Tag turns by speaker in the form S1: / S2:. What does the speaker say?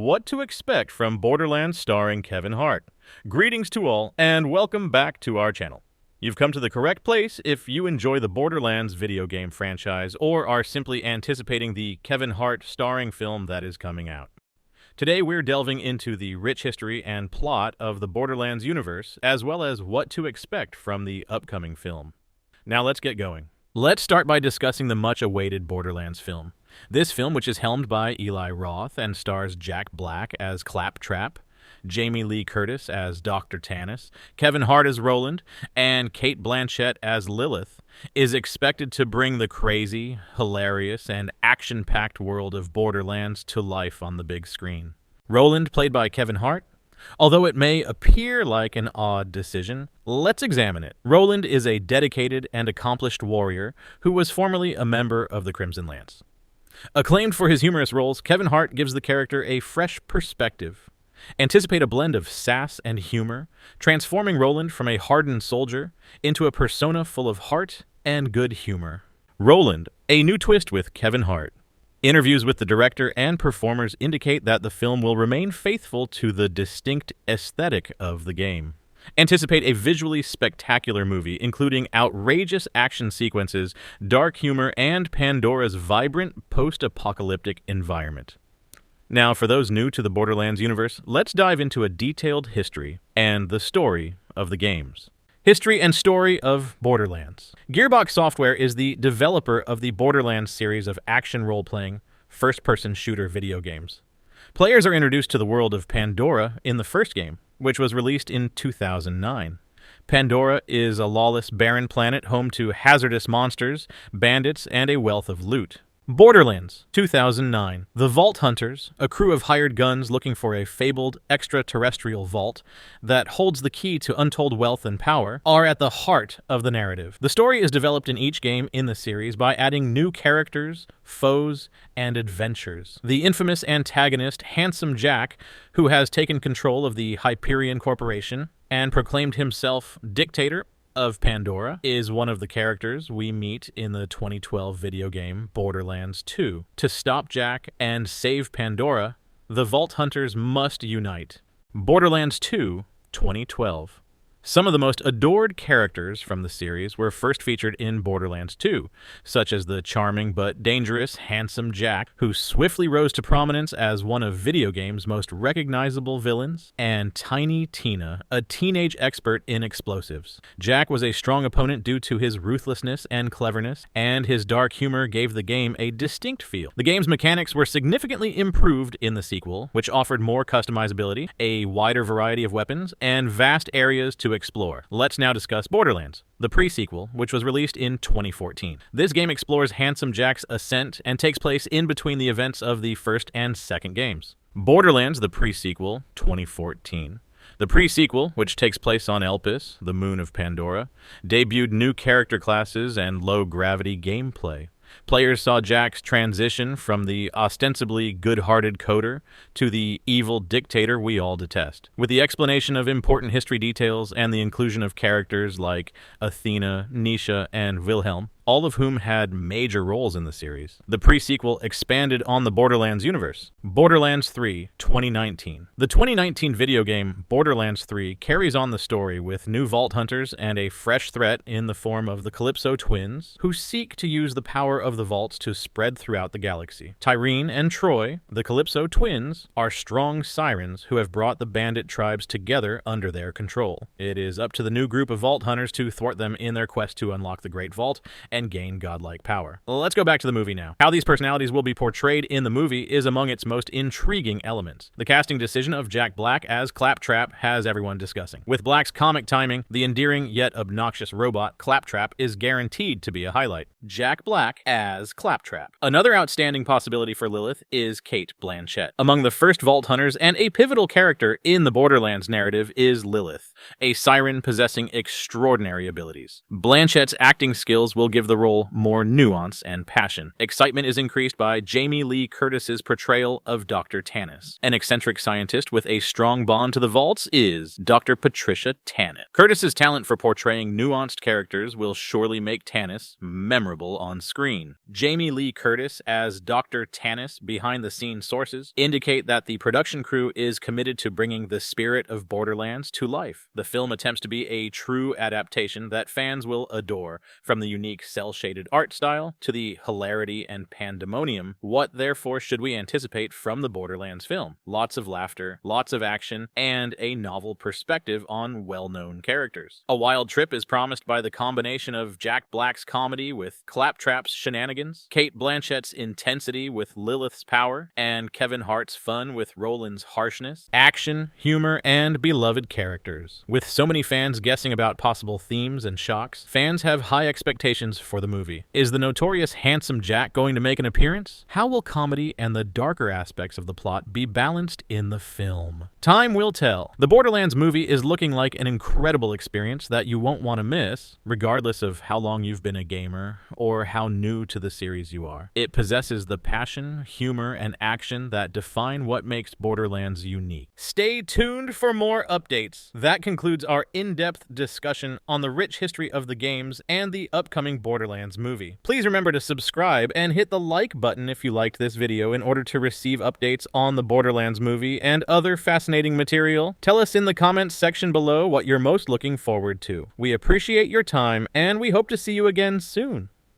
S1: what to expect from Borderlands starring Kevin Hart. Greetings to all, and welcome back to our channel. You've come to the correct place if you enjoy the Borderlands video game franchise or are simply anticipating the Kevin Hart starring film that is coming out. Today we're delving into the rich history and plot of the Borderlands universe, as well as what to expect from the upcoming film. Now let's get going. Let's start by discussing the much-awaited Borderlands film. This film, which is helmed by Eli Roth and stars Jack Black as Claptrap, Jamie Lee Curtis as Dr. Tannis, Kevin Hart as Roland, and Cate Blanchett as Lilith, is expected to bring the crazy, hilarious, and action-packed world of Borderlands to life on the big screen. Roland, played by Kevin Hart. Although it may appear like an odd decision, let's examine it. Roland is a dedicated and accomplished warrior who was formerly a member of the Crimson Lance. Acclaimed for his humorous roles, Kevin Hart gives the character a fresh perspective. Anticipate a blend of sass and humor, transforming Roland from a hardened soldier into a persona full of heart and good humor. Roland, a new twist with Kevin Hart. Interviews with the director and performers indicate that the film will remain faithful to the distinct aesthetic of the game. Anticipate a visually spectacular movie, including outrageous action sequences, dark humor, and Pandora's vibrant post-apocalyptic environment. Now, for those new to the Borderlands universe, let's dive into a detailed history and the story of the games. History and story of Borderlands. Gearbox Software is the developer of the Borderlands series of action role-playing, first-person shooter video games. Players are introduced to the world of Pandora in the first game, which was released in 2009. Pandora is a lawless, barren planet home to hazardous monsters, bandits, and a wealth of loot. Borderlands, 2009. The Vault Hunters, a crew of hired guns looking for a fabled extraterrestrial vault that holds the key to untold wealth and power, are at the heart of the narrative. The story is developed in each game in the series by adding new characters, foes, and adventures. The infamous antagonist, Handsome Jack, who has taken control of the Hyperion Corporation and proclaimed himself dictator of Pandora, is one of the characters we meet in the 2012 video game Borderlands 2. To stop Jack and save Pandora, the Vault Hunters must unite. Borderlands 2, 2012. Some of the most adored characters from the series were first featured in Borderlands 2, such as the charming but dangerous Handsome Jack, who swiftly rose to prominence as one of video games' most recognizable villains, and Tiny Tina, a teenage expert in explosives. Jack was a strong opponent due to his ruthlessness and cleverness, and his dark humor gave the game a distinct feel. The game's mechanics were significantly improved in the sequel, which offered more customizability, a wider variety of weapons, and vast areas to explore. Let's now discuss Borderlands, the pre-sequel, which was released in 2014. This game explores Handsome Jack's ascent and takes place in between the events of the first and second games. Borderlands, the pre-sequel, 2014. The pre-sequel, which takes place on Elpis, the moon of Pandora, debuted new character classes and low-gravity gameplay. Players saw Jack's transition from the ostensibly good-hearted coder to the evil dictator we all detest. With the explanation of important history details and the inclusion of characters like Athena, Nisha, and Wilhelm, all of whom had major roles in the series, the pre-sequel expanded on the Borderlands universe. Borderlands 3, 2019. The 2019 video game Borderlands 3 carries on the story with new Vault Hunters and a fresh threat in the form of the Calypso twins, who seek to use the power of the vaults to spread throughout the galaxy. Tyreen and Troy, the Calypso twins, are strong sirens who have brought the bandit tribes together under their control. It is up to the new group of Vault Hunters to thwart them in their quest to unlock the Great Vault and gain godlike power. Let's go back to the movie now. How these personalities will be portrayed in the movie is among its most intriguing elements. The casting decision of Jack Black as Claptrap has everyone discussing. With Black's comic timing, the endearing yet obnoxious robot Claptrap is guaranteed to be a highlight. Jack Black as Claptrap. Another outstanding possibility for Lilith is Cate Blanchett. Among the first Vault Hunters and a pivotal character in the Borderlands narrative is Lilith, a siren possessing extraordinary abilities. Blanchett's acting skills will give the role more nuance and passion. Excitement is increased by Jamie Lee Curtis's portrayal of Dr. Tanis. An eccentric scientist with a strong bond to the vaults is Dr. Patricia Tanis. Curtis's talent for portraying nuanced characters will surely make Tanis memorable on screen. Jamie Lee Curtis as Dr. Tanis behind-the-scenes sources indicate that the production crew is committed to bringing the spirit of Borderlands to life. The film attempts to be a true adaptation that fans will adore, from the unique cel-shaded art style to the hilarity and pandemonium. What therefore should we anticipate from the Borderlands film? Lots of laughter, lots of action, and a novel perspective on well-known characters. A wild trip is promised by the combination of Jack Black's comedy with Claptrap's shenanigans, Cate Blanchett's intensity with Lilith's power, and Kevin Hart's fun with Roland's harshness, action, humor, and beloved characters. With so many fans guessing about possible themes and shocks, fans have high expectations for the movie. Is the notorious handsome Jack going to make an appearance? How will comedy and the darker aspects of the plot be balanced in the film? Time will tell. The Borderlands movie is looking like an incredible experience that you won't want to miss, regardless of how long you've been a gamer or how new to the series you are. It possesses the passion, humor, and action that define what makes Borderlands unique. Stay tuned for more updates. That concludes our in-depth discussion on the rich history of the games and the upcoming Borderlands movie. Please remember to subscribe and hit the like button if you liked this video in order to receive updates on the Borderlands movie and other fascinating material. Tell us in the comments section below what you're most looking forward to. We appreciate your time, and we hope to see you again soon.